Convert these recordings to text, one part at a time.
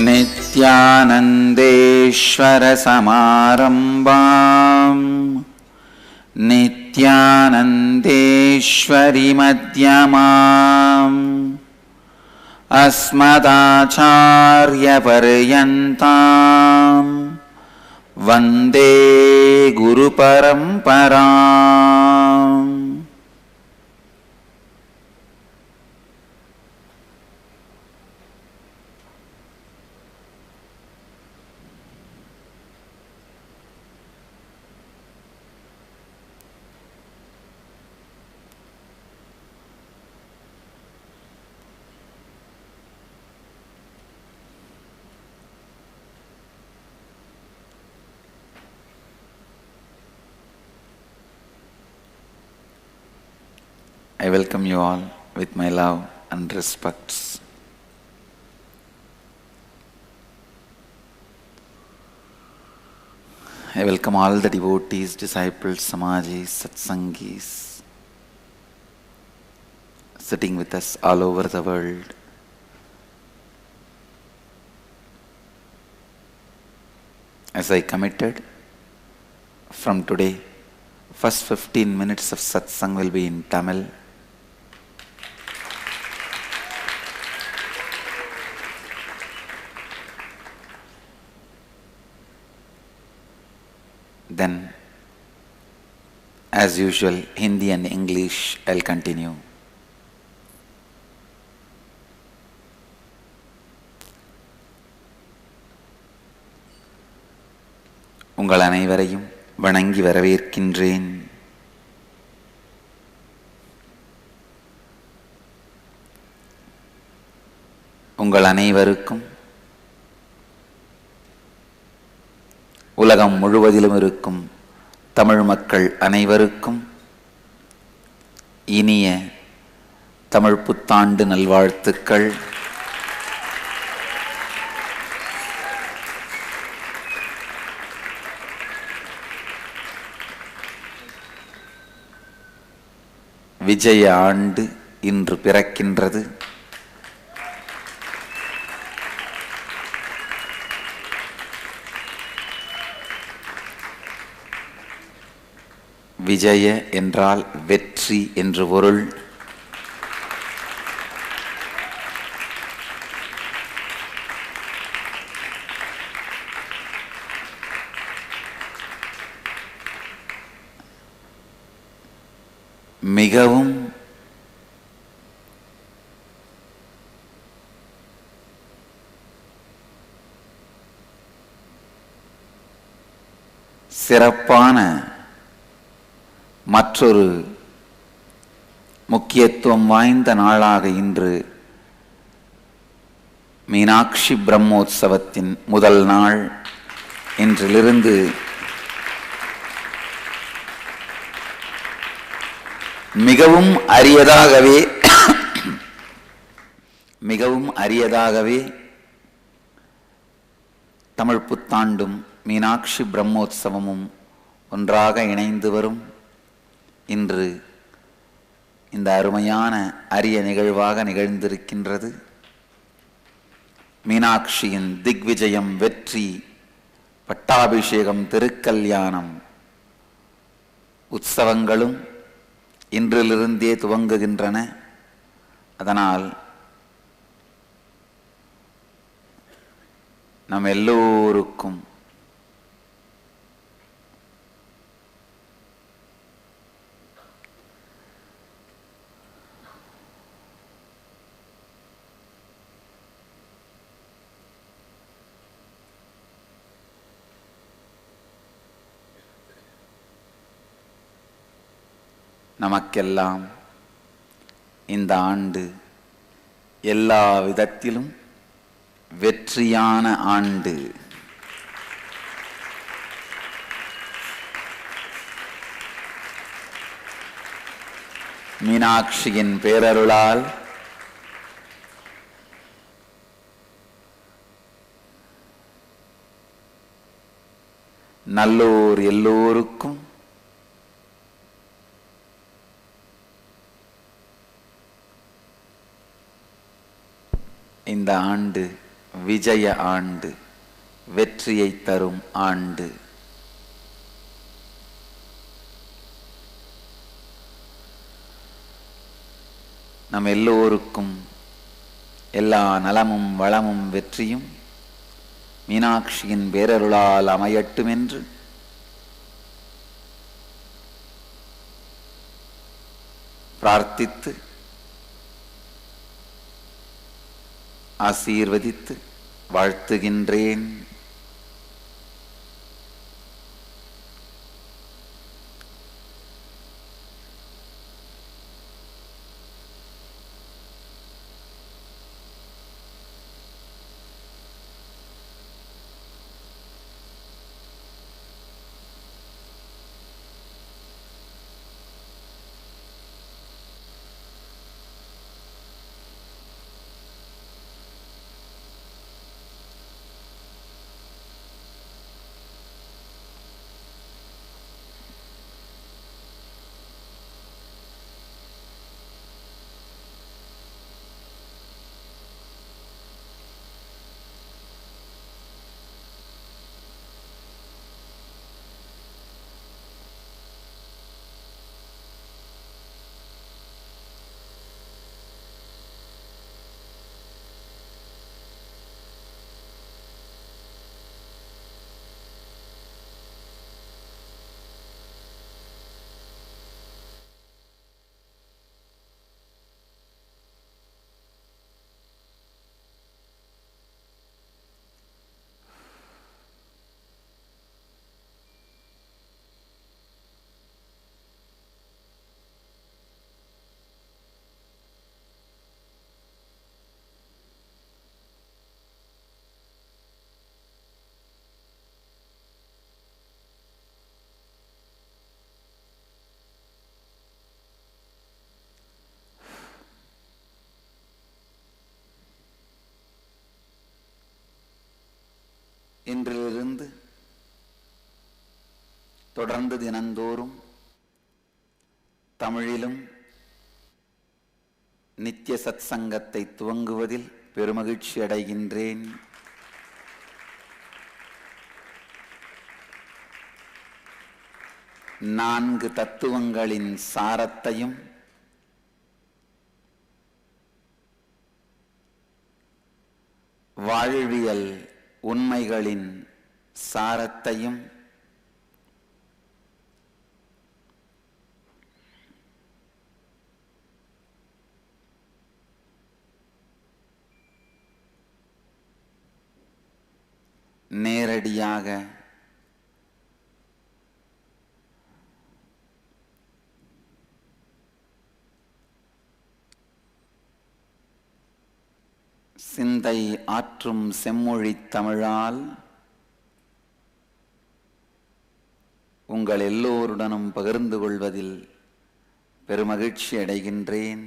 नित्यानन्देश्वर समारम्भाम् नित्यानन्देश्वरि मध्यमाम् अस्मदाचार्यपर्यन्ताम् वन्दे गुरुपरम्पराम्. I welcome you all with my love and respects. I welcome all the devotees, disciples, samajis, satsangis sitting with us all over the world. As I committed, from today, first 15 minutes of satsang will be in Tamil. Then, as usual, Hindi and English, I'll continue. உங்கள் அனைவரையும் வணங்கி வரவேற்கின்றேன். உங்கள் அனைவருக்கும் உலகம் முழுவதிலும் இருக்கும் தமிழ் மக்கள் அனைவருக்கும் இனிய தமிழ் புத்தாண்டு நல்வாழ்த்துக்கள். விஜய ஆண்டு இன்று பிறக்கின்றது. விஜய என்றால் வெற்றி என்று பொருள். மிகவும் சிறப்பான மற்றொரு முக்கியத்துவம் வாய்ந்த நாளாக இன்று மீனாட்சி பிரம்மோற்சவத்தின் முதல் நாள். இன்றிலிருந்து மிகவும் அரியதாகவே தமிழ் புத்தாண்டும் மீனாட்சி பிரம்மோற்சவமும் ஒன்றாக இணைந்து வரும் இன்று இந்த அருமையான அரிய நிகழ்வாக நிகழ்ந்திருக்கின்றது. மீனாட்சியின் திக்விஜயம், வெற்றி, பட்டாபிஷேகம், திருக்கல்யாணம் உற்சவங்களும் இன்றிலிருந்தே துவங்குகின்றன. அதனால் நம் எல்லோருக்கும் நமக்கெல்லாம் இந்த ஆண்டு எல்லா விதத்திலும் வெற்றியான ஆண்டு. மீனாட்சியின் பேரருளால் நல்லோர் எல்லோருக்கும் இந்த ஆண்டு விஜய ஆண்டு, வெற்றியை தரும் ஆண்டு. நம் எல்லோருக்கும் எல்லா நலமும் வளமும் வெற்றியும் மீனாட்சியின் பேரருளால் அமையட்டும் என்று பிரார்த்தித்து ஆசீர்வதித்து வாழ்த்துகின்றேன். இன்றிலிருந்து தொடர்ந்து தினந்தோறும் தமிழிலும் நித்திய சத் சங்கத்தை துவங்குவதில் பெருமகிழ்ச்சி அடைகின்றேன். நான்கு தத்துவங்களின் சாரத்தையும் வாழ்வியல் உண்மைகளின் சாரத்தையும் நேரடியாக சிந்தை ஆற்றும் செம்மொழி தமிழால் உங்கள் எல்லோருடனும் பகிர்ந்து கொள்வதில் பெருமகிழ்ச்சி அடைகின்றேன்.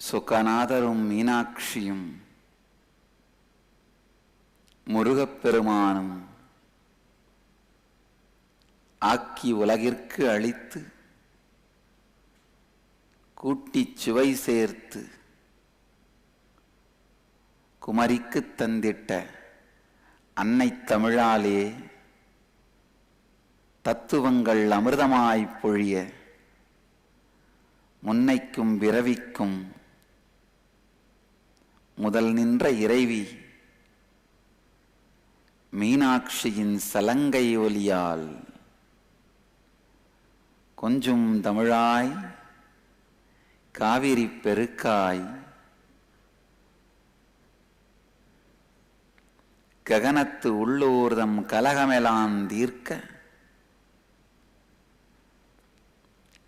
சுகநாதரும் மீனாட்சியும் முருகப்பெருமானும் ஆக்கி உலகிற்கு அளித்து கூட்டிச் சுவை சேர்த்து குமரிக்கு தந்திட்ட அன்னை தமிழாலே தத்துவங்கள் அமிர்தமாய் பொழிய முன்னைக்கும் பிறவிக்கும் முதல் நின்ற இறைவி மீனாட்சியின் சலங்கை ஒலியால் கொஞ்சும் தமிழாய் காவிரி பெருக்காய் ககனத்து உள்ளோர்தம் கலகமெலாம் தீர்க்க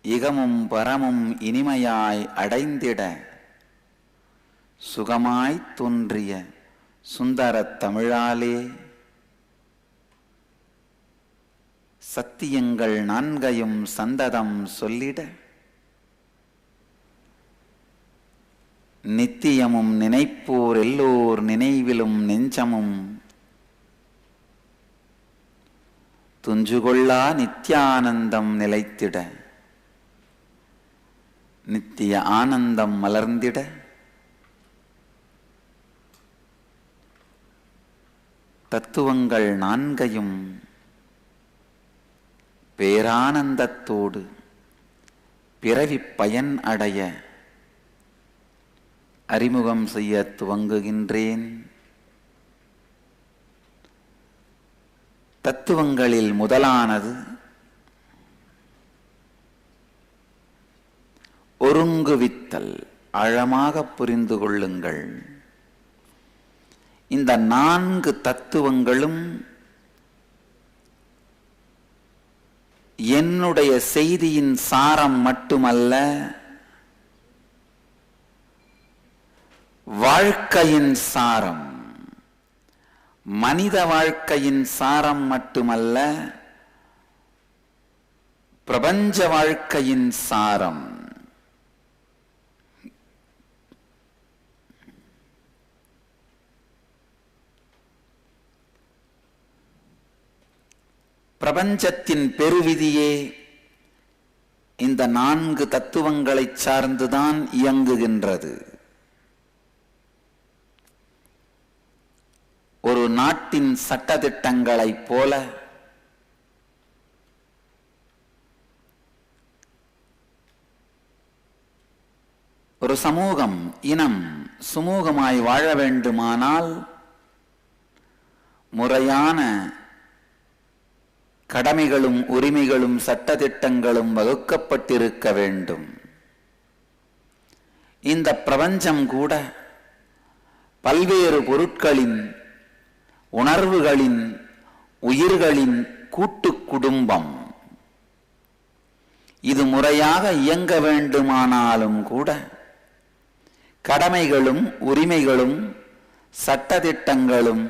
இகமும் பரமும் இனிமையாய் அடைந்திட சுகமாய் தோன்றிய சுந்தர தமிழாலே சத்தியங்கள் நான்கையும் சந்ததம் சொல்லிட நித்தியமும் நினைப்போர் எல்லோர் நினைவிலும் நெஞ்சமும் துஞ்சுகொள்ளா நித்யானந்தம் நிலைத்திட நித்திய ஆனந்தம் மலர்ந்திட தத்துவங்கள் நான்கையும் பேரானந்தத்தோடு பிறவி பயன் அடைய அறிமுகம் செய்ய துவங்குகின்றேன். தத்துவங்களில் முதலானது ஒருங்குவித்தல். ஆழமாக புரிந்து கொள்ளுங்கள். இந்த 4 தத்துவங்களும் என்னுடைய செய்தியின் சாரம் மட்டுமல்ல, வாழ்க்கையின் சாரம். மனித வாழ்க்கையின் சாரம் மட்டுமல்ல, பிரபஞ்ச வாழ்க்கையின் சாரம். பிரபஞ்சத்தின் பெருவிதியே இந்த 4 தத்துவங்களை சார்ந்துதான் இயங்குகின்றது. ஒரு நாட்டின் சட்டதிட்டங்களைப் போல ஒரு சமூகம், இனம் சுமூகமாய் வாழ வேண்டுமானால் முறையான கடமைகளும் உரிமைகளும் சட்டதிட்டங்களும் வகுக்கப்பட்டிருக்க வேண்டும். இந்த பிரபஞ்சம் கூட பல்வேறு பொருட்களின், உணர்வுகளின், உயிர்களின் கூட்டு குடும்பம். இது முறையாக இயங்க வேண்டுமானாலும் கூட கடமைகளும் உரிமைகளும் சட்டதிட்டங்களும்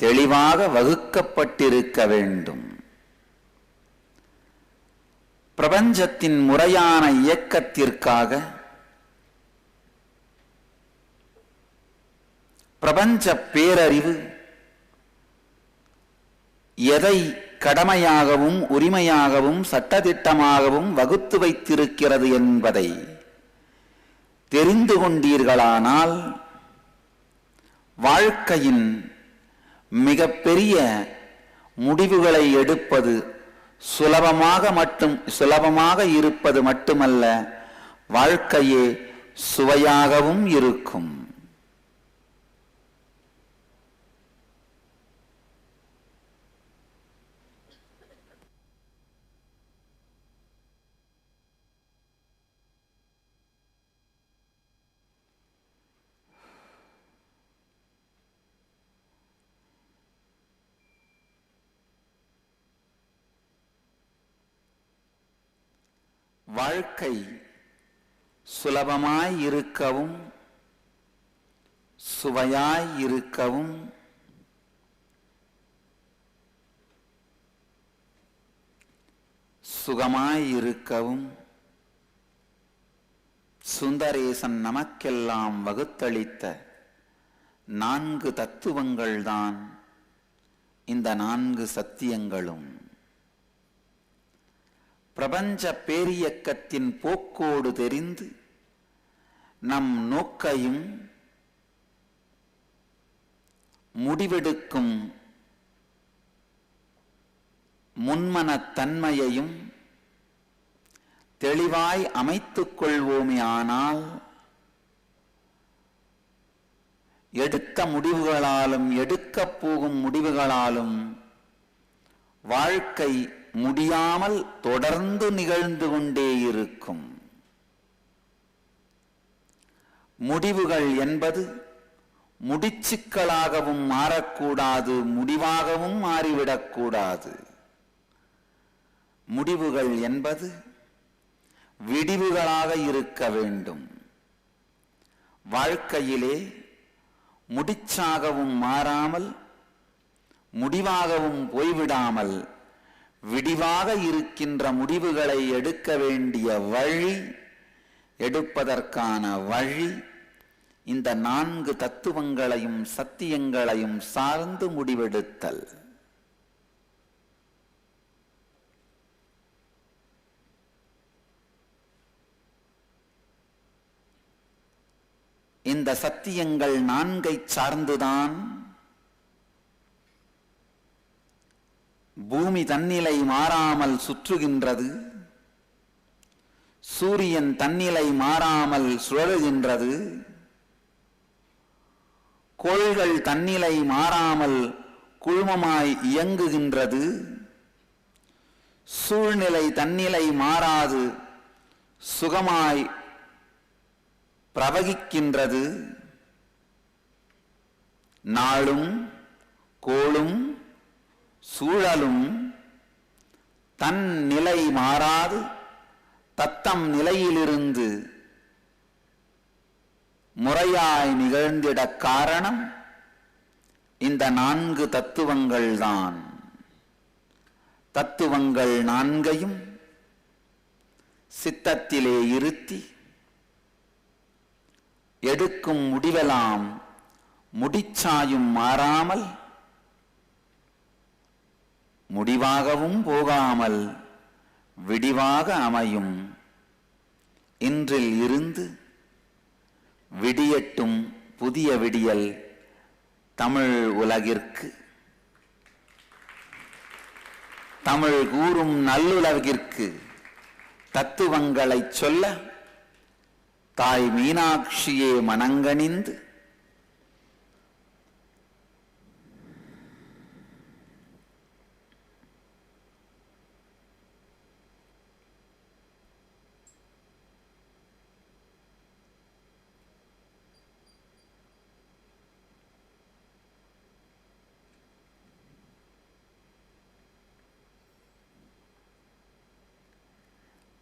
தெளிவாக வகுக்கப்பட்டிருக்க வேண்டும். பிரபஞ்சத்தின் முறையான இயக்கத்திற்காக பிரபஞ்ச பேரறிவு எதை கடமையாகவும் உரிமையாகவும் சட்டதிட்டமாகவும் வகுத்து வைத்திருக்கிறது என்பதை தெரிந்து கொண்டீர்களானால் வாழ்க்கையின் மிகப்பெரிய முடிவுகளை எடுப்பது சுலபமாக இருப்பது மட்டுமல்ல, வாழ்க்கையே சுவையாகவும் இருக்கும். வாழ்க்கை சுலபமாய் இருக்கவும் சுவையாய் இருக்கவும் சுகமாய் இருக்கவும் சுந்தரேசன் நமக்கெல்லாம் வகுத்தளித்த 4 தத்துவங்கள்தான் இந்த 4 சத்தியங்களும். பிரபஞ்ச பேரியக்கத்தின் போக்கோடு தெரிந்து நம் நோக்கையும் முடிவெடுக்கும் முன்மனத்தன்மையையும் தெளிவாய் அமைத்துக் கொள்வோமே ஆனால் எடுத்த முடிவுகளாலும் எடுக்கப் போகும் முடிவுகளாலும் வாழ்க்கை முடியாமல் தொடர்ந்து நிகழ்ந்து கொண்டே இருக்கும். முடிவுகள் என்பது முடிச்சுக்களாகவும் மாறக்கூடாது, முடிவாகவும் மாறிவிடக்கூடாது. முடிவுகள் என்பது விடிவுகளாக இருக்க வேண்டும். வாழ்க்கையிலே முடிச்சாகவும் மாறாமல் முடிவாகவும் போய்விடாமல் விடிவாக இருக்கின்ற முடிவுகளை எடுக்க வேண்டிய வழி, எடுப்பதற்கான வழி இந்த 4 தத்துவங்களையும் சத்தியங்களையும் சார்ந்து முடிவெடுத்தல். இந்த சத்தியங்கள் 4ஐ சார்ந்துதான் பூமி தன்னிலை மாறாமல் சுற்றுகின்றது, சூரியன் தன்னிலை மாறாமல் சுழலுகின்றது, கோள்கள் தன்னிலை மாறாமல் குழுமமாய் இயங்குகின்றது, சூழ்நிலை தன்னிலை மாறாது சுகமாய் பிரவகிக்கின்றது. நாளும் கோளும் சூழலும் தன் நிலை மாறாது தத்தம் நிலையிலிருந்து முறையாய் நிகழ்ந்திட காரணம் இந்த 4 தத்துவங்கள்தான். தத்துவங்கள் 4ஐயும் சித்தத்திலே இருத்தி எடுக்கும் முடிவெல்லாம் முடிச்சாயும் மாறாமல் முடிவாகவும் போகாமல் விடிவாக அமையும். இன்றில் இருந்து விடியட்டும் புதிய விடியல் தமிழ் உலகிற்கு, தமிழ் கூறும் நல்லுலகிற்கு தத்துவங்களை சொல்ல தாய் மீனாட்சியே மனங்கனிந்து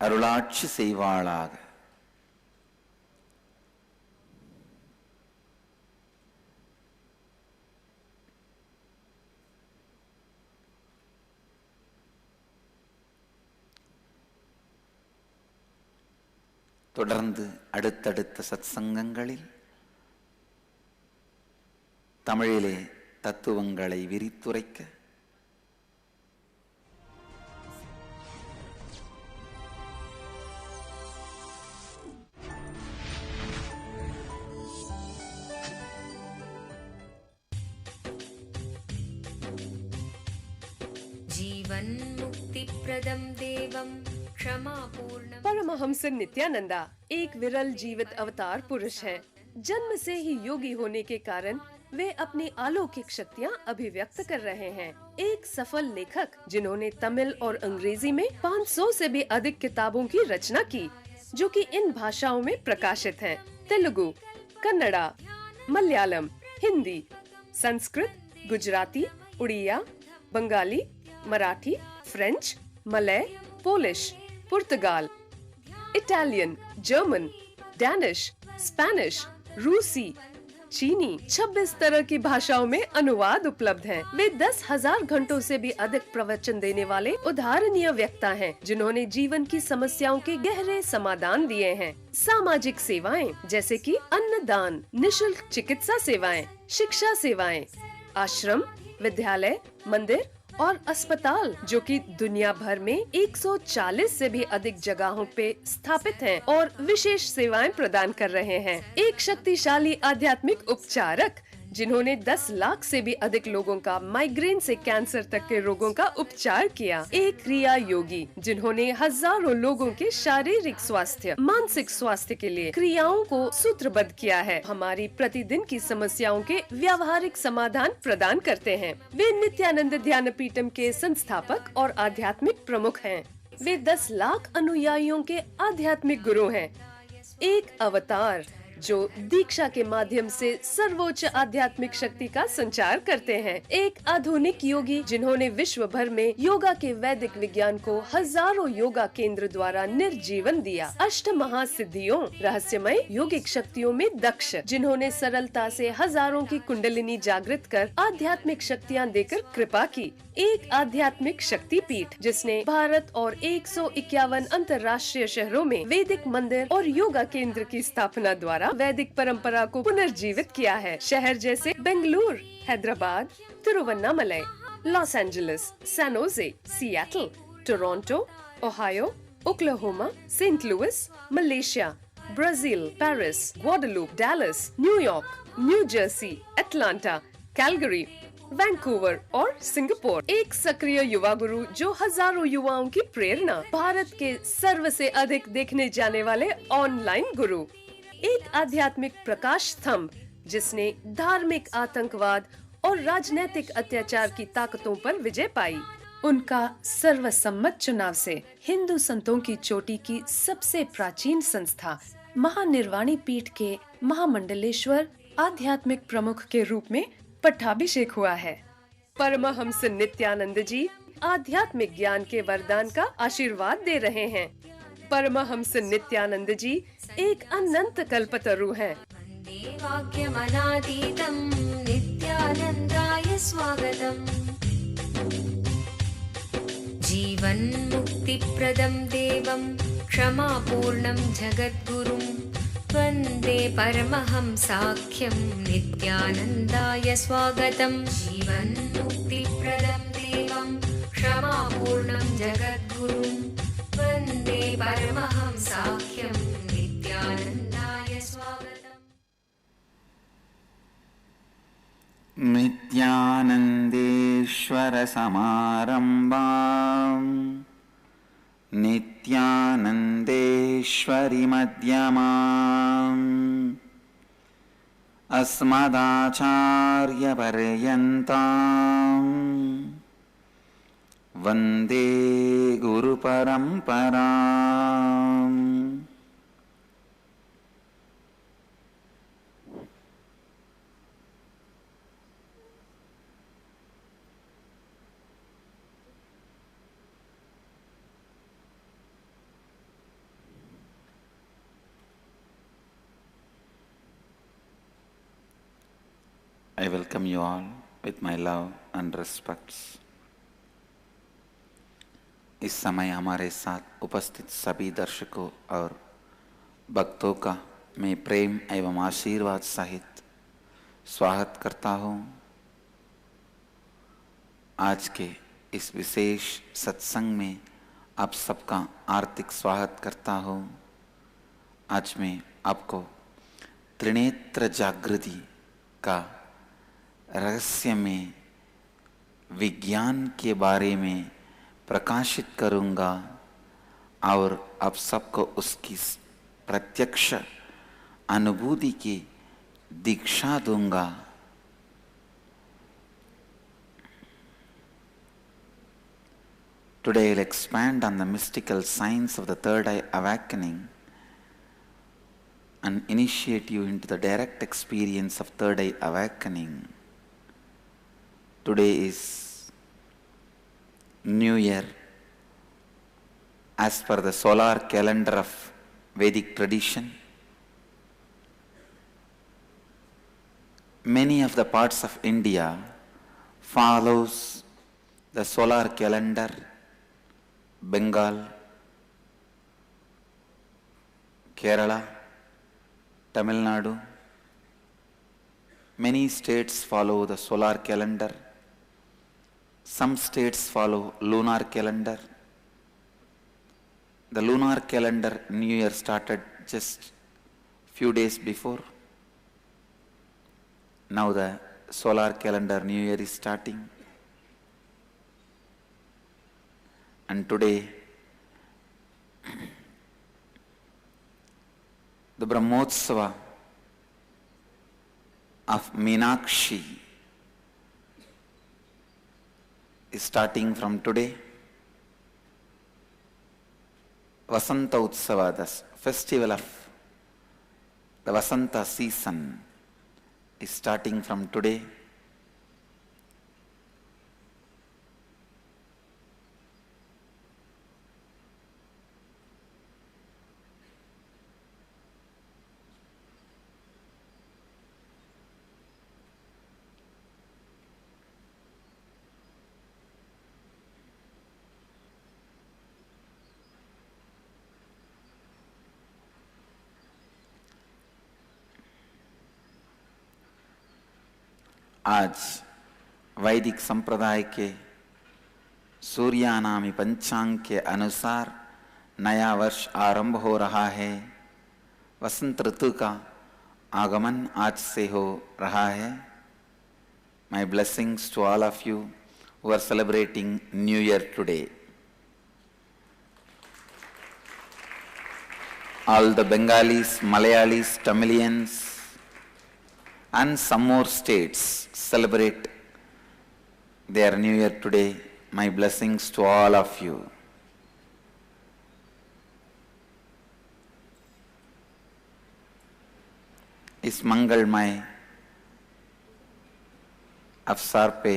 அருளாட்சி செய்வாளாக. தொடர்ந்து அடுத்தடுத்த சத்சங்கங்களில் தமிழிலே தத்துவங்களை விரித்துரைக்க जीवन मुक्ति प्रदम देवम क्षमापूर्णम। परमहंस नित्यानंदा एक विरल जीवित अवतार पुरुष हैं। जन्म से ही योगी होने के कारण वे अपनी अलौकिक शक्तियाँ अभिव्यक्त कर रहे हैं। एक सफल लेखक जिन्होंने तमिल और अंग्रेजी में 500 से भी अधिक किताबों की रचना की, जो कि इन भाषाओं में प्रकाशित हैं: Telugu, Kannada, Malayalam, Hindi, Sanskrit, Gujarati, Oriya, Bengali, Marathi, French, Malay, Polish, पुर्तगाल, इटालियन, जर्मन, डैनिश, स्पेनिश, रूसी, चीनी 26 तरह की भाषाओं में अनुवाद उपलब्ध हैं। वे 10,000 घंटों से भी अधिक प्रवचन देने वाले उदाहरणीय वक्ता हैं, जिन्होंने जीवन की समस्याओं के गहरे समाधान दिए हैं। सामाजिक सेवाएं जैसे कि अन्नदान, निशुल्क चिकित्सा सेवाएं, शिक्षा सेवाएं, आश्रम, विद्यालय, मंदिर और अस्पताल, जो कि दुनिया भर में 140 से भी अधिक जगहों पे स्थापित हैं और विशेष सेवाएं प्रदान कर रहे हैं। एक शक्तिशाली आध्यात्मिक उपचारक जिन्होंने 10 लाख से भी अधिक लोगों का माइग्रेन से कैंसर तक के रोगों का उपचार किया। एक क्रिया योगी जिन्होंने हजारों लोगों के शारीरिक स्वास्थ्य, मानसिक स्वास्थ्य के लिए क्रियाओं को सूत्रबद्ध किया है। हमारी प्रतिदिन की समस्याओं के व्यावहारिक समाधान प्रदान करते हैं। वे नित्यानंद ध्यानपीठम के संस्थापक और आध्यात्मिक प्रमुख हैं। वे 10 लाख अनुयायियों के आध्यात्मिक गुरु हैं। एक अवतार जो दीक्षा के माध्यम से सर्वोच्च आध्यात्मिक शक्ति का संचार करते हैं। एक आधुनिक योगी जिन्होंने विश्व भर में योगा के वैदिक विज्ञान को हजारों योगा केंद्र द्वारा निर्जीवन दिया। अष्ट महासिद्धियों रहस्यमय योगिक शक्तियों में दक्ष, जिन्होंने सरलता से हजारों की कुंडलिनी जागृत कर आध्यात्मिक शक्तियाँ देकर कृपा की। एक आध्यात्मिक शक्ति पीठ जिसने भारत और 151 अंतर्राष्ट्रीय शहरों में वैदिक मंदिर और योगा केंद्र की स्थापना द्वारा वैदिक परंपरा को पुनर्जीवित किया है। शहर जैसे Bengaluru, Hyderabad, Tiruvannamalai, Los Angeles, San Jose, Seattle, Toronto, Ohio, Oklahoma, Saint Louis, Malaysia, Brazil, Paris, ग्वाडेलूप, Dallas, New York, new Jersey, Atlanta, Calgary, Vancouver और सिंगापुर। एक सक्रिय युवा गुरु जो हजारों युवाओं की प्रेरणा। भारत के सर्व से अधिक देखने जाने वाले ऑनलाइन गुरु। एक आध्यात्मिक प्रकाश स्तंभ जिसने धार्मिक आतंकवाद और राजनीतिक अत्याचार की ताकतों पर विजय पाई। उनका सर्वसम्मत चुनाव से हिंदू संतों की चोटी की सबसे प्राचीन संस्था महानिर्वाणी पीठ के महामंडलेश्वर आध्यात्मिक प्रमुख के रूप में पट्टाभिषेक हुआ है। परमहंस नित्यानंद जी आध्यात्मिक ज्ञान के वरदान का आशीर्वाद दे रहे हैं। परमहंस नित्यानंद जी एक अनंत कल्पतरु हैं। वन्दे वाक्यमनातीतं नित्यानन्दाय स्वागतम्। जीवन्मुक्तिप्रदं देवं क्षमापूर्णं जगद्गुरुं वन्दे परमहंसाख्यं नित्यानन्दाय स्वागतम्। जीवन्मुक्तिप्रदं देवं क्षमापूर्णं जगद्गुरुं वन्दे परमहंसाख्यं नित्यानन्दाय स्वागतम्। नित्यानन्देश्वर समारम्भाम् नित्यानन्देश्वरि मध्यमाम् अस्मदाचार्यपर्यन्ताम् वन्दे गुरुपरम्पराम्। I welcome you all with my love and respects. इस समय हमारे साथ उपस्थित सभी दर्शकों और भक्तों का मैं प्रेम एवं आशीर्वाद सहित स्वागत करता हूँ। आज के इस विशेष सत्संग में आप सबका हार्दिक स्वागत करता हूँ। आज मैं आपको त्रिनेत्र जागृति का रहस्य में विज्ञान के बारे में प्रकाशित करूँगा और आप सबको उसकी प्रत्यक्ष अनुभूति की दीक्षा दूंगा। Today I'll expand on the mystical science of the third eye awakening and initiate you into the direct experience of third eye awakening. Today is New Year as per the solar calendar of Vedic tradition. Many of the parts of India follows the solar calendar. Bengal, Kerala, Tamil Nadu, many states follow the solar calendar. Some states follow lunar calendar. The lunar calendar New Year started just few days before. Now the solar calendar New Year is starting. And today, the Brahmotsava of Meenakshi is starting from today. Vasanta Utsava, the festival of The Vasanta season is starting from today. आज वैदिक संप्रदाय के सूर्यानामी पंचांग के अनुसार नया वर्ष आरंभ हो रहा है। वसंत ऋतु का आगमन आज से हो रहा है। My blessings to all of you who are celebrating New Year today. All the Bengalis, Malayalis, Tamilians and some more states celebrate their New Year today. My blessings to all of you. इस मंगलमय अवसर पे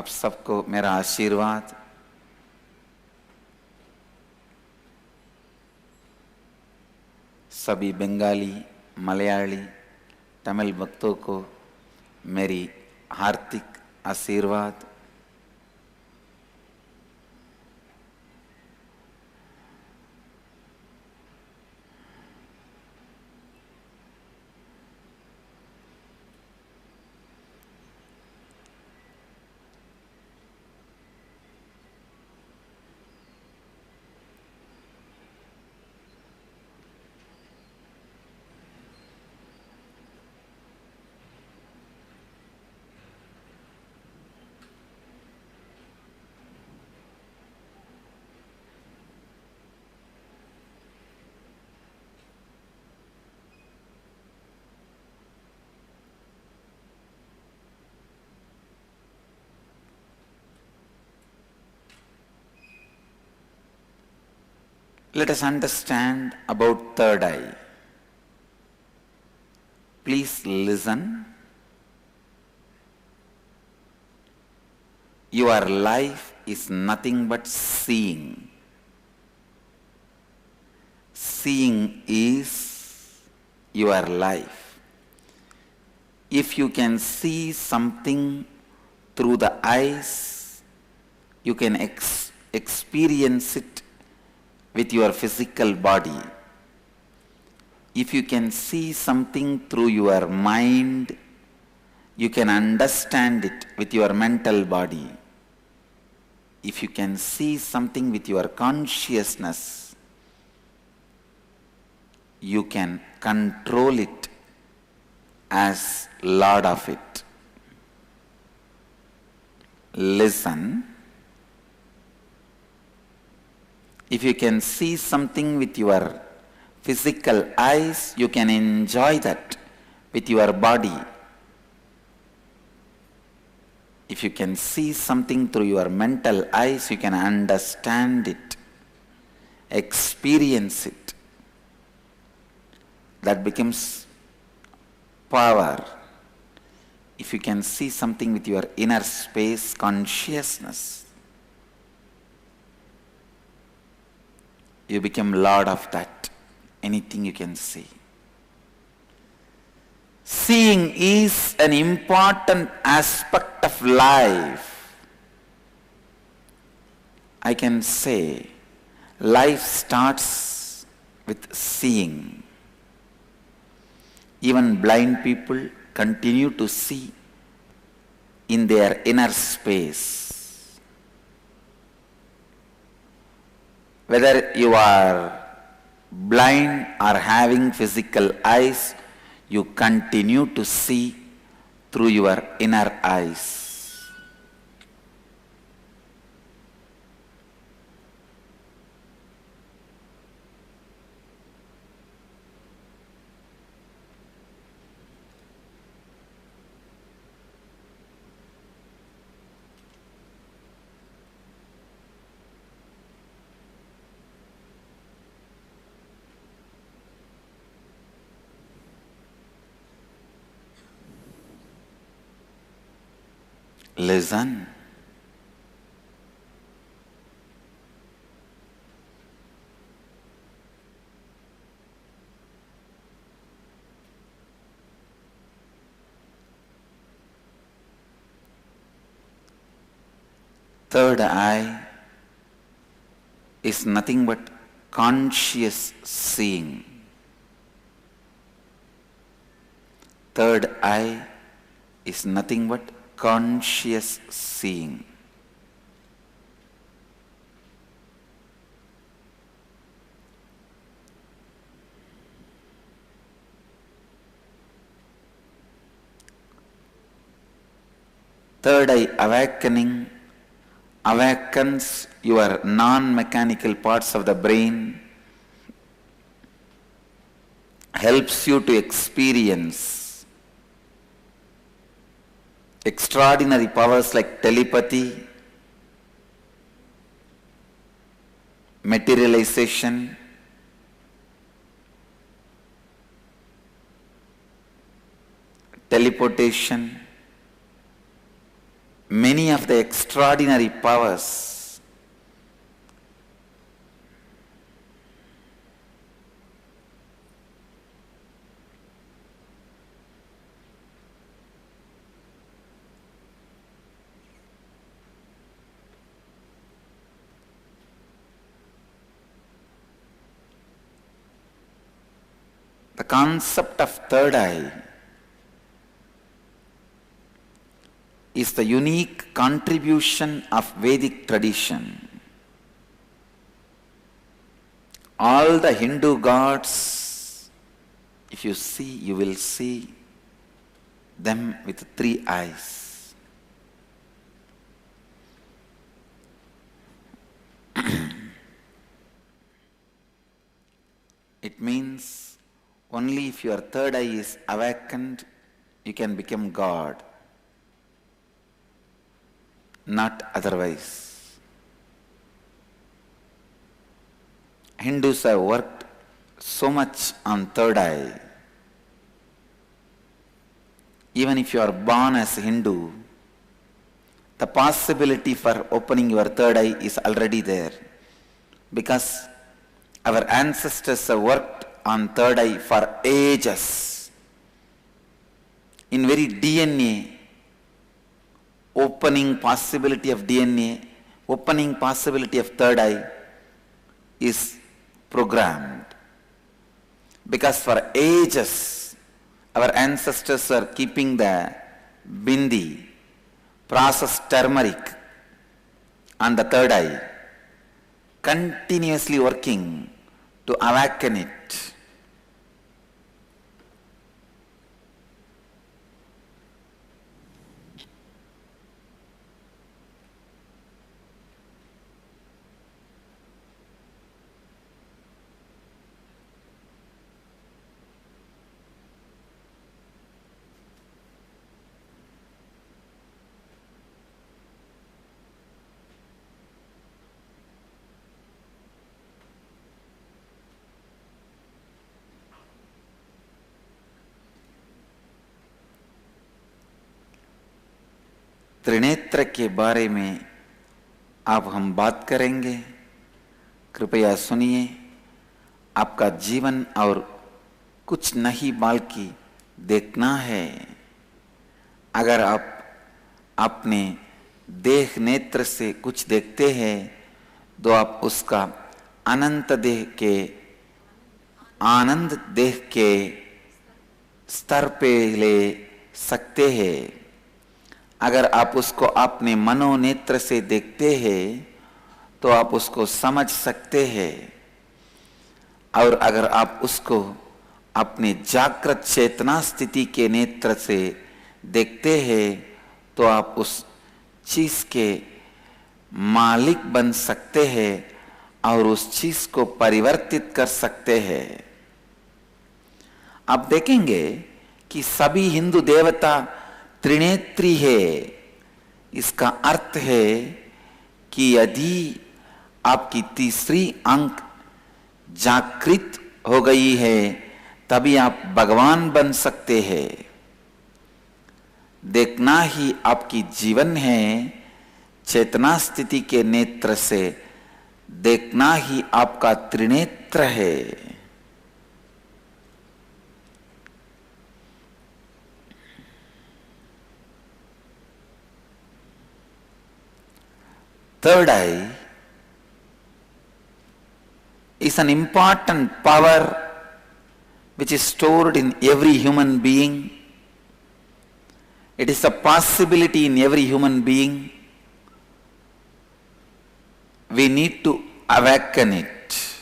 आप सबको मेरा आशीर्वाद। सभी बंगाली, मलयाली, तमिल भक्तों को मेरी हार्दिक आशीर्वाद। Let us understand about third eye. Please listen. Your life is nothing but seeing. Seeing is your life. If you can see something through the eyes, you can experience it with your physical body. If you can see something through your mind, you can understand it with your mental body. If you can see something with your consciousness, you can control it as Lord of it. Listen. If you can see something with your physical eyes, you can enjoy that with your body. If you can see something through your mental eyes, you can understand it, experience it. That becomes power. If you can see something with your inner space, consciousness, you become Lord of that, anything you can see. Seeing is an important aspect of life. I can say life starts with seeing. Even blind people continue to see in their inner space. Whether you are blind or having physical eyes, you continue to see through your inner eyes. Listen. Third eye is nothing but conscious seeing. Third eye is nothing but conscious seeing. Third eye awakening awakens your non-mechanical parts of the brain, helps you to experience extraordinary powers like telepathy, materialization, teleportation, many of the extraordinary powers. The concept of third eye is the unique contribution of Vedic tradition. All the Hindu gods, if you see, you will see them with three eyes. It means only if your third eye is awakened, you can become God. Not otherwise. Hindus have worked so much on third eye. Even if you are born as a Hindu, the possibility for opening your third eye is already there, because our ancestors have worked on third eye for ages. In very DNA, opening possibility of DNA, opening possibility of third eye is programmed. Because for ages, our ancestors are keeping the bindi, processed turmeric, on the third eye, continuously working to awaken it. Trinetra के बारे में अब हम बात करेंगे। कृपया सुनिए। आपका जीवन और कुछ नहीं बल्कि देखना है। अगर आप अपने देह नेत्र से कुछ देखते हैं तो आप उसका अनंत देह के आनंद देह के स्तर पे ले सकते हैं। अगर आप उसको अपने मनोनेत्र से देखते हैं तो आप उसको समझ सकते हैं, और अगर आप उसको अपने जागृत चेतना स्थिति के नेत्र से देखते हैं तो आप उस चीज के मालिक बन सकते हैं और उस चीज को परिवर्तित कर सकते हैं। आप देखेंगे कि सभी हिंदू देवता त्रिनेत्री है। इसका अर्थ है कि यदि आपकी तीसरी अंक जागृत हो गई है तभी आप भगवान बन सकते हैं। देखना ही आपकी जीवन है, चेतना स्थिति के नेत्र से देखना ही आपका त्रिनेत्र है। Third eye is an important power which is stored in every human being. It is a possibility in every human being. We need to awaken it.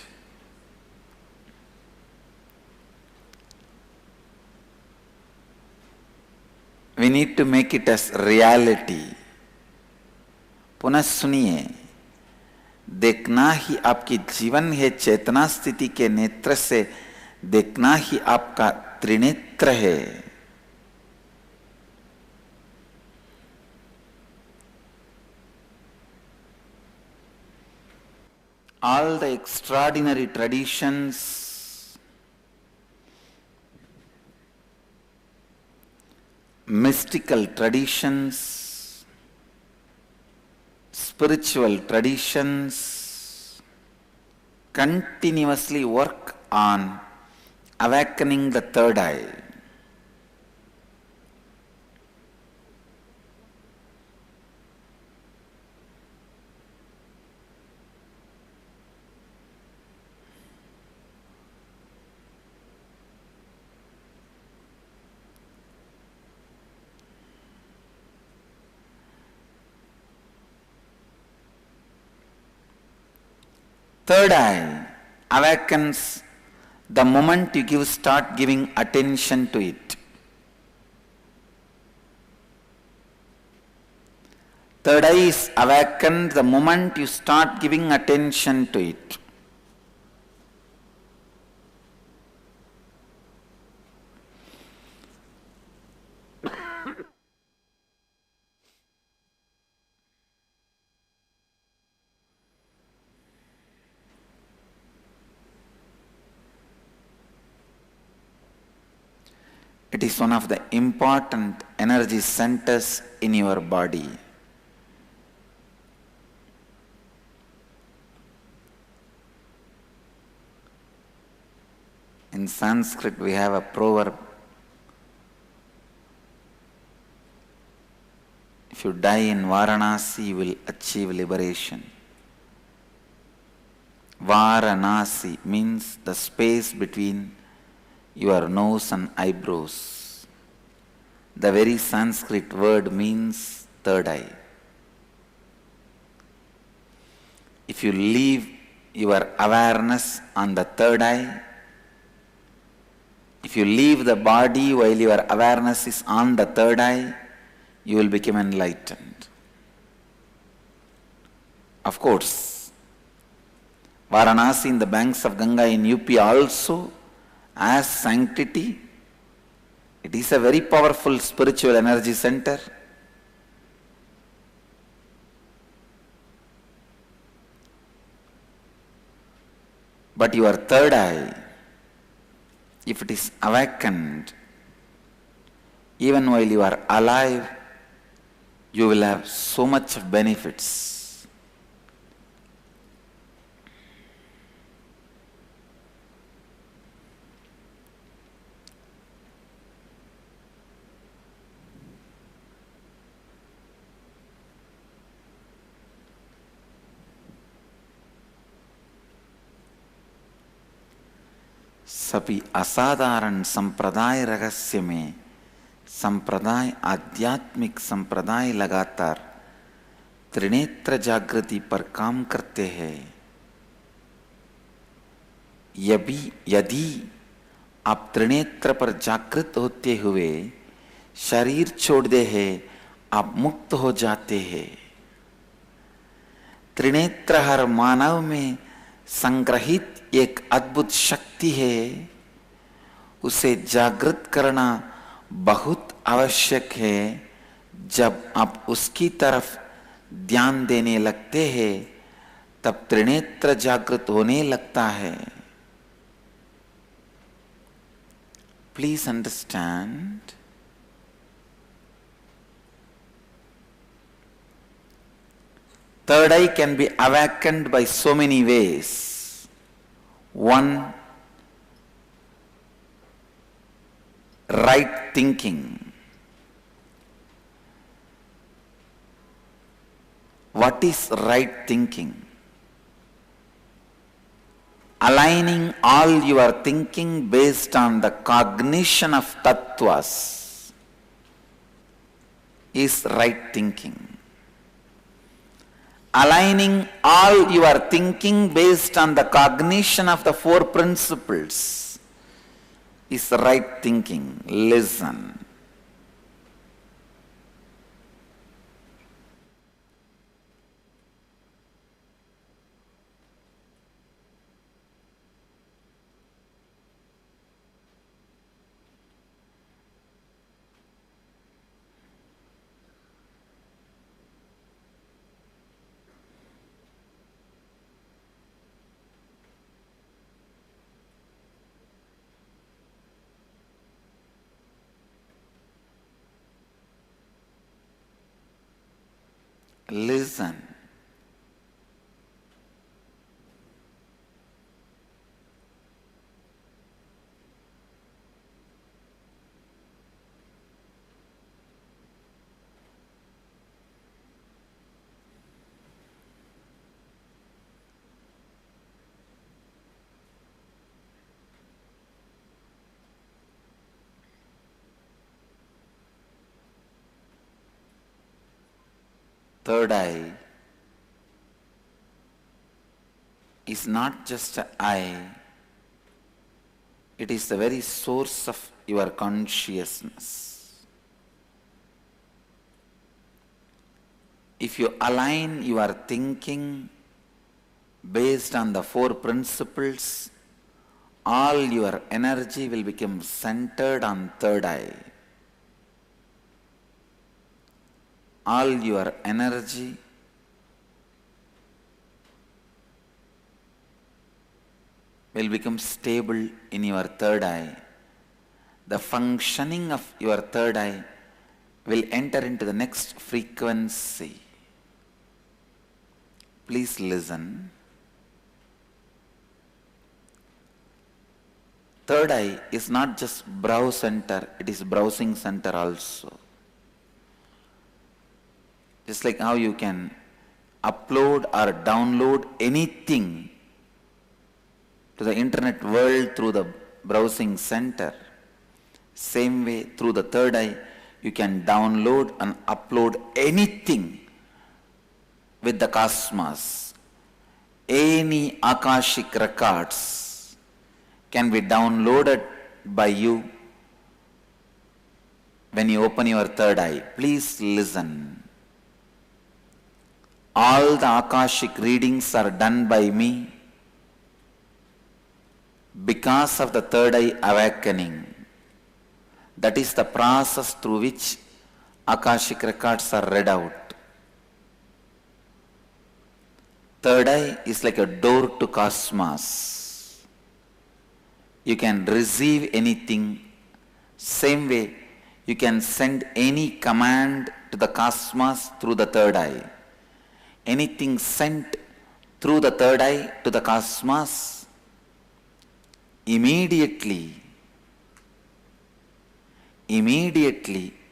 We need to make it as reality. पुनः सुनिए, देखना ही आपकी जीवन है, चेतना स्थिति के नेत्र से देखना ही आपका त्रिनेत्र है। All the extraordinary traditions, mystical traditions, spiritual traditions continuously work on awakening the third eye. Third eye awakens the moment you start giving attention to it. Third eye is awakened the moment you start giving attention to it. It is one of the important energy centers in your body. In Sanskrit, we have a proverb. If you die in Varanasi, you will achieve liberation. Varanasi means the space between your nose and eyebrows. The very Sanskrit word means third eye. If you leave your awareness on the third eye, if you leave the body while your awareness is on the third eye, you will become enlightened. Of course, Varanasi in the banks of Ganga in UP also, as sanctity, it is a very powerful spiritual energy center. But your third eye, if it is awakened, even while you are alive, you will have so much of benefits. सभी असाधारण संप्रदाय रहस्य में संप्रदाय आध्यात्मिक संप्रदाय लगातार त्रिनेत्र जागृति पर काम करते हैं। यदि आप त्रिनेत्र पर जागृत होते हुए शरीर छोड़ दे हैं, आप मुक्त हो जाते हैं। त्रिनेत्र हर मानव में संग्रहित एक अद्भुत शक्ति है, उसे जागृत करना बहुत आवश्यक है। जब आप उसकी तरफ ध्यान देने लगते हैं, तब त्रिनेत्र जागृत होने लगता है। Please understand, third eye can be awakened by so many ways. One, right thinking. What is right thinking? Aligning all your thinking based on the cognition of tattvas is right thinking. Aligning all your thinking based on the cognition of the four principles is right thinking. Listen. Listen. Third eye is not just an eye, it is the very source of your consciousness. If you align your thinking based on the four principles, all your energy will become centered on third eye. All your energy will become stable in your third eye. The functioning of your third eye will enter into the next frequency. Please listen. Third eye is not just brow center, it is browsing center also. Just like how you can upload or download anything to the internet world through the browsing center, same way through the third eye you can download and upload anything with the cosmos. Any Akashic records can be downloaded by you when you open your third eye. Please listen. All the Akashic readings are done by me because of the third eye awakening. That is the process through which Akashic records are read out. Third eye is like a door to cosmos. You can receive anything. Same way, you can send any command to the cosmos through the third eye. Anything sent through the third eye to the cosmos, immediately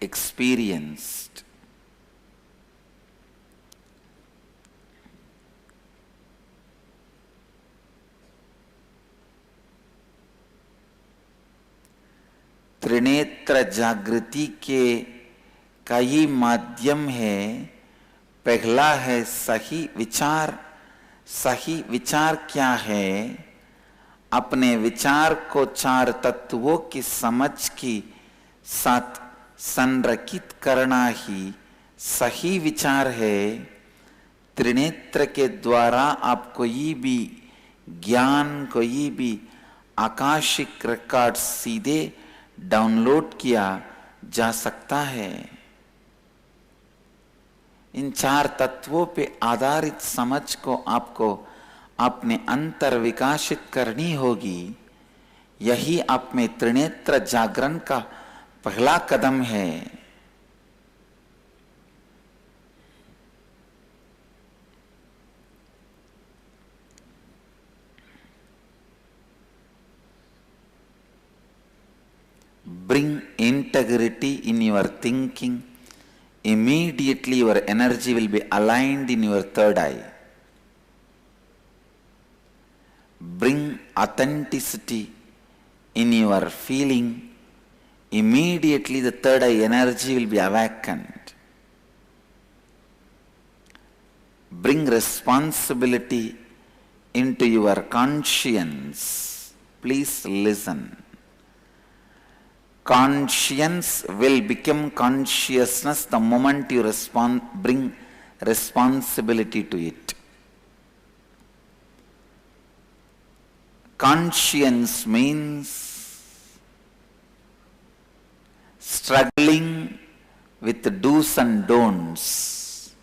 experienced. Trinetra जागृति के कई माध्यम है। पहला है सही विचार। सही विचार क्या है? अपने विचार को चार तत्वों की समझ के साथ संरेखित करना ही सही विचार है। त्रिनेत्र के द्वारा आप कोई भी ज्ञान, कोई भी आकाशिक रिकॉर्ड सीधे डाउनलोड किया जा सकता है। इन चार तत्वों पे आधारित समझ को आपको अपने अंतर विकासित करनी होगी। यही आप में त्रिनेत्र जागरण का पहला कदम है। integrity in your thinking, immediately your energy will be aligned in your third eye. Bring authenticity in your feeling, immediately the third eye energy will be awakened. Bring responsibility into your conscience. Please listen. Conscience will become consciousness the moment you bring responsibility to it. Conscience means struggling with the do's and don'ts,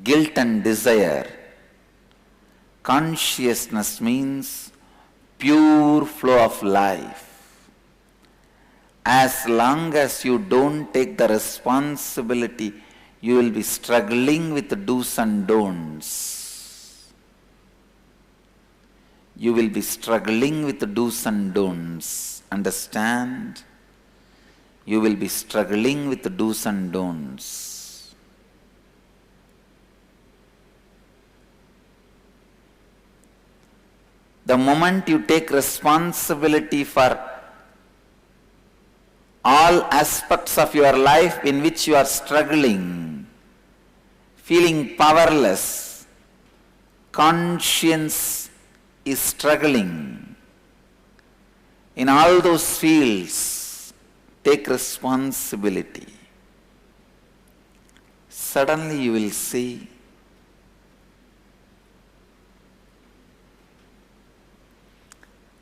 guilt and desire. Consciousness means pure flow of life. As long as you don't take the responsibility, you will be struggling with the do's and don'ts. You will be struggling with the do's and don'ts. Understand? You will be struggling with the do's and don'ts. The moment you take responsibility for all aspects of your life in which you are struggling, feeling powerless, conscience is struggling. In all those fields, take responsibility. Suddenly you will see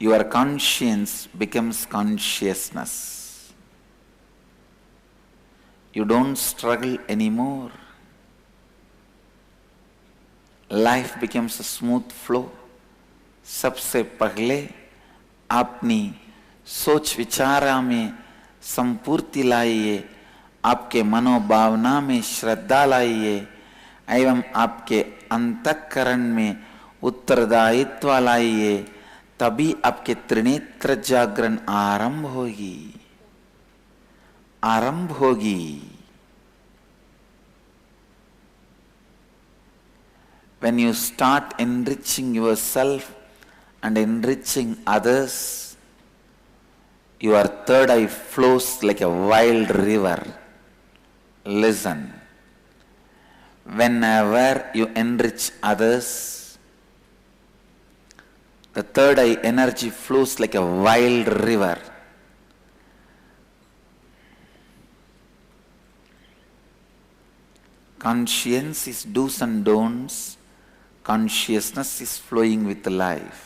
your conscience becomes consciousness. You don't struggle anymore. Life becomes a smooth flow. सबसे पहले अपनी सोच विचारा में संपूर्ति लाइए, आपके मनोभावना में श्रद्धा लाइए एवं आपके अंतःकरण में उत्तरदायित्व लाइए, तभी आपके त्रिनेत्र जागरण आरंभ होगी। When you start enriching yourself and enriching others, your third eye flows like a wild river. Listen. Whenever you enrich others, the third eye energy flows like a wild river. Conscience is do's and don'ts. Consciousness is flowing with life.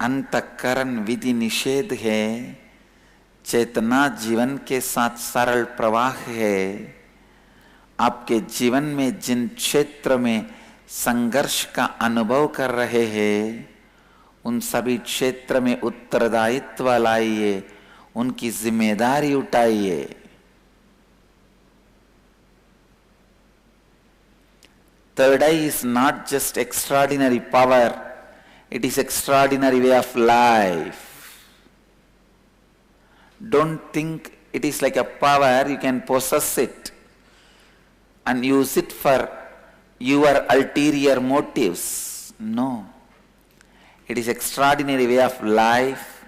अंतःकरण विधि निषेध है, चेतना जीवन के साथ सरल प्रवाह है। आपके जीवन में जिन क्षेत्र में संघर्ष का अनुभव कर रहे हैं, उन सभी क्षेत्र में उत्तरदायित्व लाइए, उनकी जिम्मेदारी उठाइए। Third eye is not just extraordinary power, it is extraordinary way of life. Don't think it is like a power, you can possess it and use it for your ulterior motives. No. It is extraordinary way of life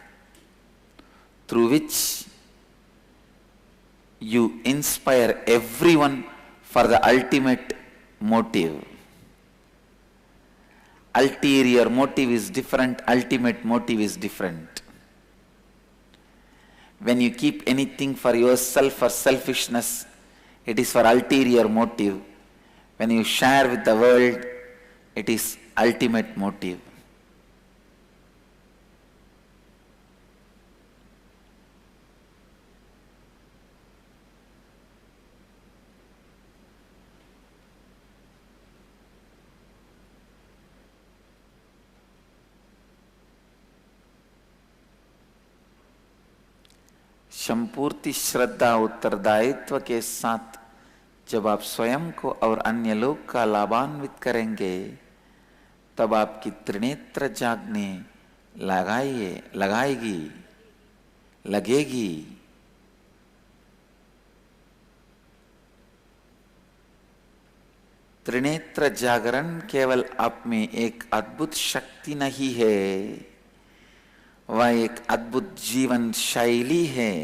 through which you inspire everyone for the ultimate motive. Ulterior motive is different, ultimate motive is different. When you keep anything for yourself for selfishness, it is for ulterior motive. When you share with the world, it is ultimate motive. संपूर्ति श्रद्धा उत्तरदायित्व के साथ जब आप स्वयं को और अन्य लोग का लाभान्वित करेंगे, तब आपकी त्रिनेत्र जागने लगाइए, लगाएगी, लगेगी। त्रिनेत्र जागरण केवल आप में एक अद्भुत शक्ति नहीं है, वह एक अद्भुत जीवन शैली है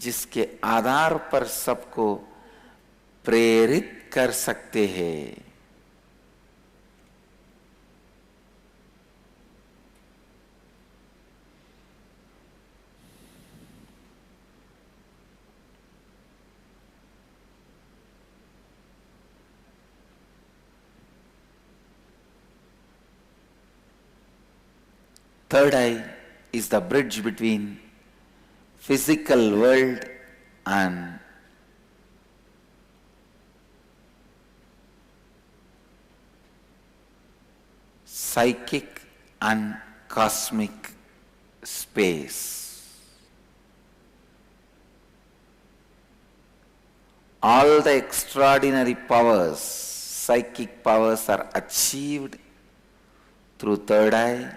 जिसके आधार पर सबको प्रेरित कर सकते हैं। Third eye is the bridge between physical world and psychic and cosmic space. All the extraordinary powers, psychic powers, are achieved through third eye.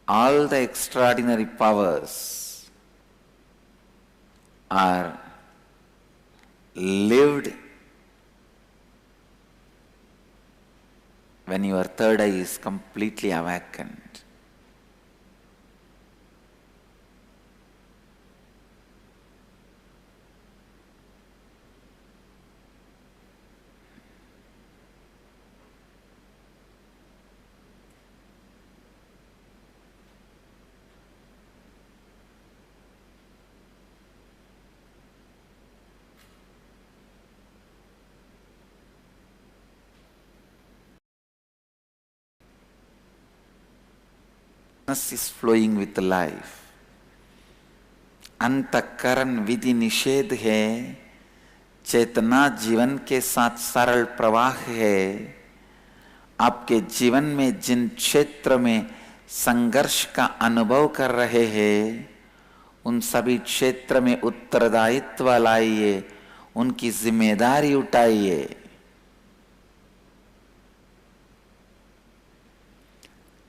All the extraordinary powers are lived when your third eye is completely awakened. Is flowing with life. अंतःकरण विधि निषेध है, चेतना जीवन के साथ सरल प्रवाह है। आपके जीवन में जिन क्षेत्र में संघर्ष का अनुभव कर रहे हैं, उन सभी क्षेत्र में उत्तरदायित्व लाइए, उनकी जिम्मेदारी उठाइए।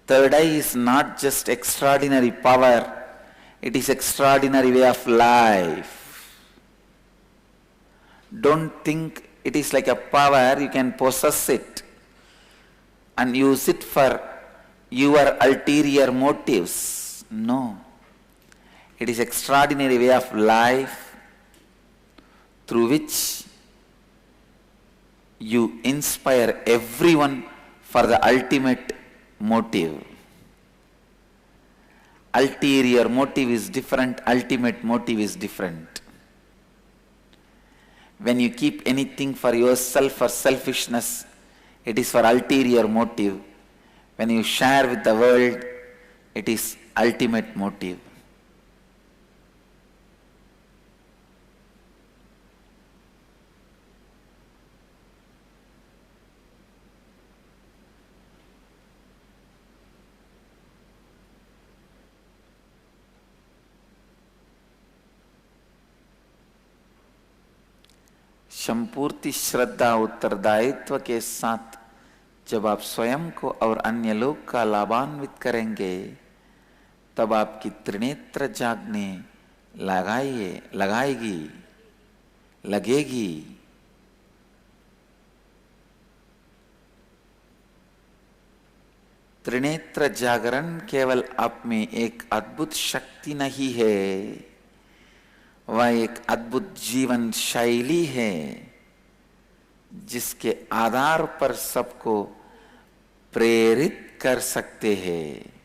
Third eye is not just extraordinary power, it is extraordinary way of life. Don't think it is like a power, you can possess it and use it for your ulterior motives. No. It is extraordinary way of life through which you inspire everyone for the ultimate motive. Ulterior motive is different, ultimate motive is different. When you keep anything for yourself for selfishness, it is for ulterior motive. When you share with the world, it is ultimate motive. संपूर्ति श्रद्धा उत्तरदायित्व के साथ जब आप स्वयं को और अन्य लोग का लाभान्वित करेंगे, तब आपकी त्रिनेत्र जागने लगाइए, लगाएगी, लगेगी। त्रिनेत्र जागरण केवल आप में एक अद्भुत शक्ति नहीं है, वह एक अद्भुत जीवन शैली है जिसके आधार पर सबको प्रेरित कर सकते हैं।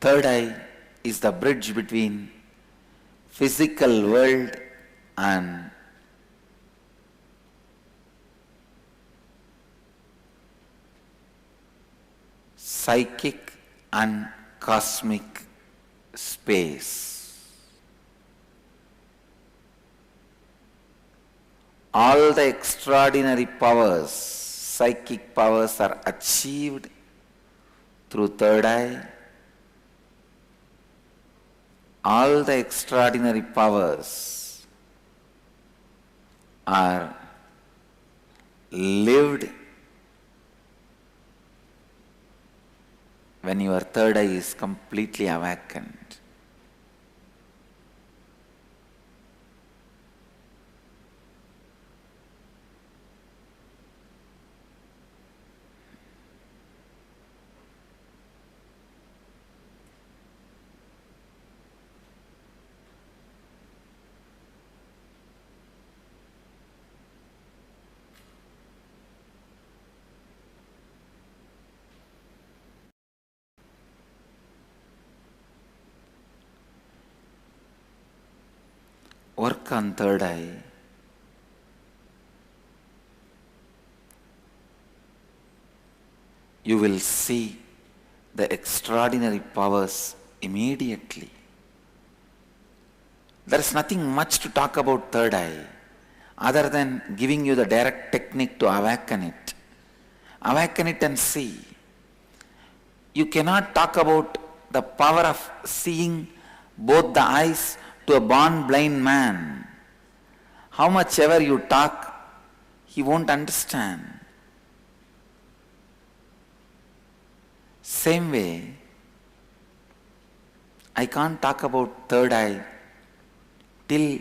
Third eye is the bridge between physical world and psychic and cosmic space. All the extraordinary powers, psychic powers, are achieved through third eye. All the extraordinary powers are lived when your third eye is completely awakened. Work on third eye. You will see the extraordinary powers immediately. There is nothing much to talk about third eye other than giving you the direct technique to awaken it. Awaken it and see. You cannot talk about the power of seeing both the eyes to a born blind man. How much ever you talk, he won't understand. Same way, I can't talk about third eye till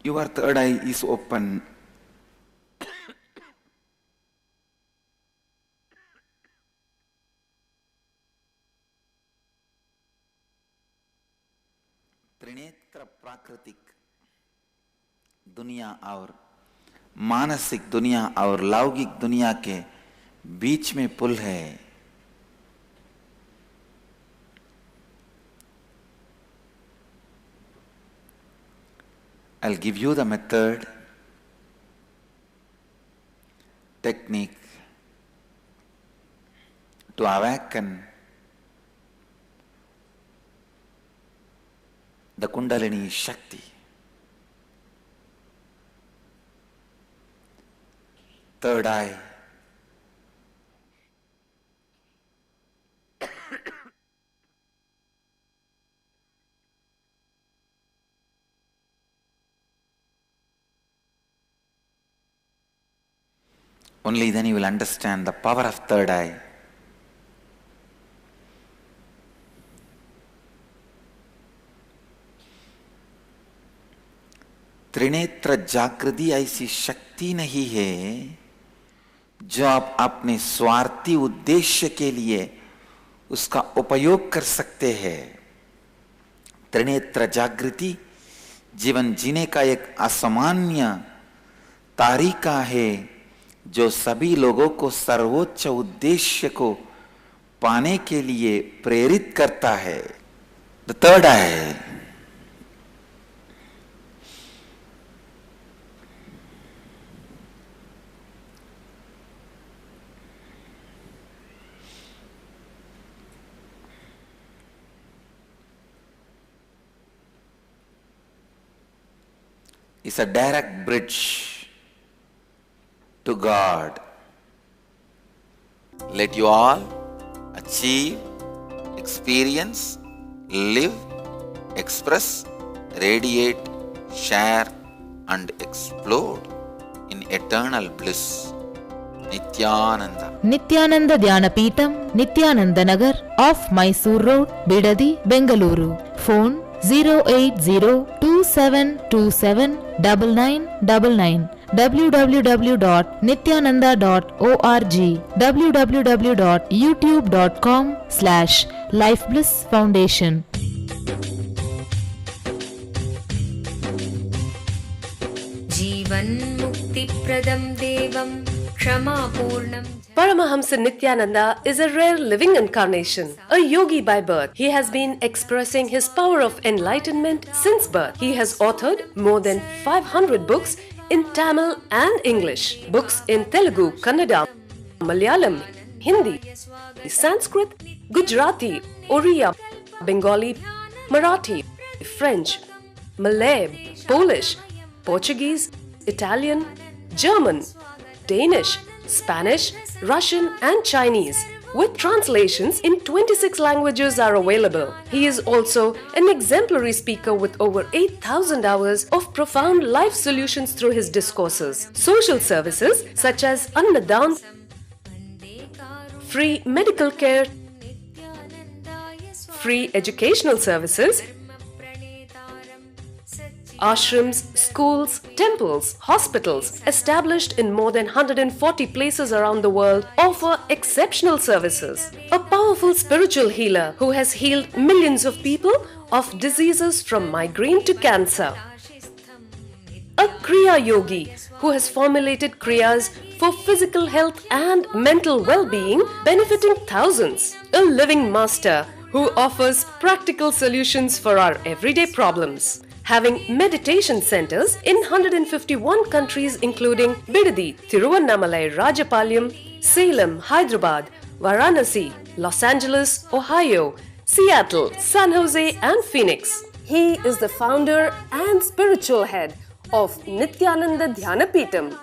your third eye is open. Trinetra प्राकृतिक दुनिया और मानसिक दुनिया और लौकिक दुनिया के बीच में पुल है. I'll give you the method, technique to awaken the Kundalini Shakti. Third eye. Only then you will understand the power of third eye. Trinetra जागृति ऐसी शक्ति नहीं है जो आप अपने स्वार्थी उद्देश्य के लिए उसका उपयोग कर सकते हैं. त्रिनेत्र जागृति जीवन जीने का एक असामान्य तरीका है जो सभी लोगों को सर्वोच्च उद्देश्य को पाने के लिए प्रेरित करता है. The third I. is a direct bridge to God. Let you all achieve, experience, live, express, radiate, share and explode in eternal bliss. Nityananda. Nityananda Dhyanapitham, Nityananda Nagar, off Mysore Road, Bidadi, Bengaluru. Phone 08027279999. www.nityananda.org. www.youtube.com/Life Bliss Foundation. जीवन मुक्तिप्रदं देवं क्षमापूर्णं. Paramahamsa Nityananda is a rare living incarnation, a yogi by birth. He has been expressing his power of enlightenment since birth. He has authored more than 500 books in Tamil and English, books in Telugu, Kannada, Malayalam, Hindi, Sanskrit, Gujarati, Oriya, Bengali, Marathi, French, Malay, Polish, Portuguese, Italian, German, Danish, Spanish, Russian and Chinese, with translations in 26 languages are available. He is also an exemplary speaker with over 8,000 hours of profound life solutions through his discourses. Social services such as Annadan, free medical care, free educational services, ashrams, schools, temples, hospitals established in more than 140 places around the world offer exceptional services. A powerful spiritual healer who has healed millions of people of diseases from migraine to cancer. A Kriya Yogi who has formulated Kriyas for physical health and mental well-being, benefiting thousands. A living master who offers practical solutions for our everyday problems. Having meditation centers in 151 countries including Bidadi, Thiruvannamalai, Rajapalayam, Salem, Hyderabad, Varanasi, Los Angeles, Ohio, Seattle, San Jose and Phoenix. He is the founder and spiritual head of Nityananda Dhyanapitham,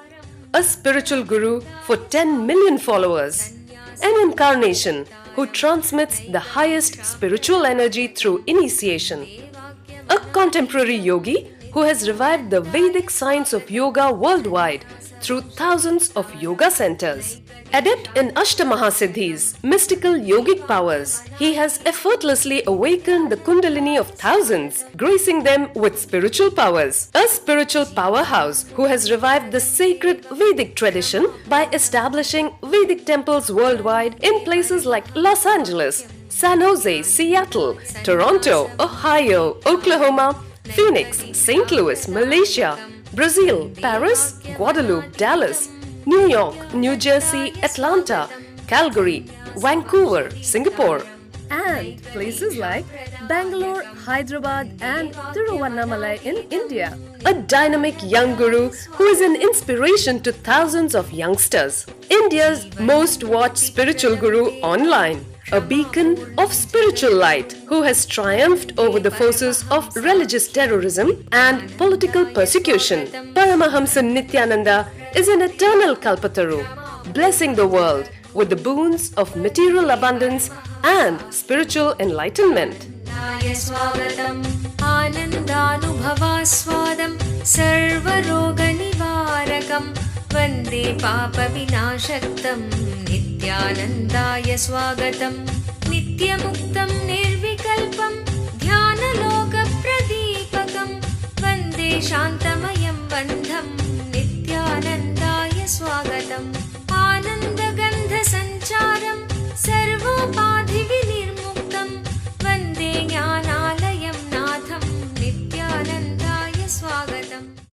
a spiritual guru for 10 million followers, an incarnation who transmits the highest spiritual energy through initiation. A contemporary yogi who has revived the Vedic science of yoga worldwide through thousands of yoga centers. Adept in Ashtamahasiddhis, mystical yogic powers, he has effortlessly awakened the Kundalini of thousands, gracing them with spiritual powers. A spiritual powerhouse who has revived the sacred Vedic tradition by establishing Vedic temples worldwide in places like Los Angeles, San Jose, Seattle, Toronto, Ohio, Oklahoma, Phoenix, St. Louis, Malaysia, Brazil, Paris, Guadeloupe, Dallas, New York, New Jersey, Atlanta, Calgary, Vancouver, Singapore, and places like Bangalore, Hyderabad and Thiruvannamalai in India. A dynamic young guru who is an inspiration to thousands of youngsters. India's most watched spiritual guru online. A beacon of spiritual light who has triumphed over the forces of religious terrorism and political persecution. Paramahamsa Nityananda is an eternal Kalpataru, blessing the world with the boons of material abundance and spiritual enlightenment. आनन्दानुभवास्वादं सर्वरोगनिवारकं वन्दे पापविनाशक्तं नित्यानन्दाय स्वागतं नित्यमुक्तं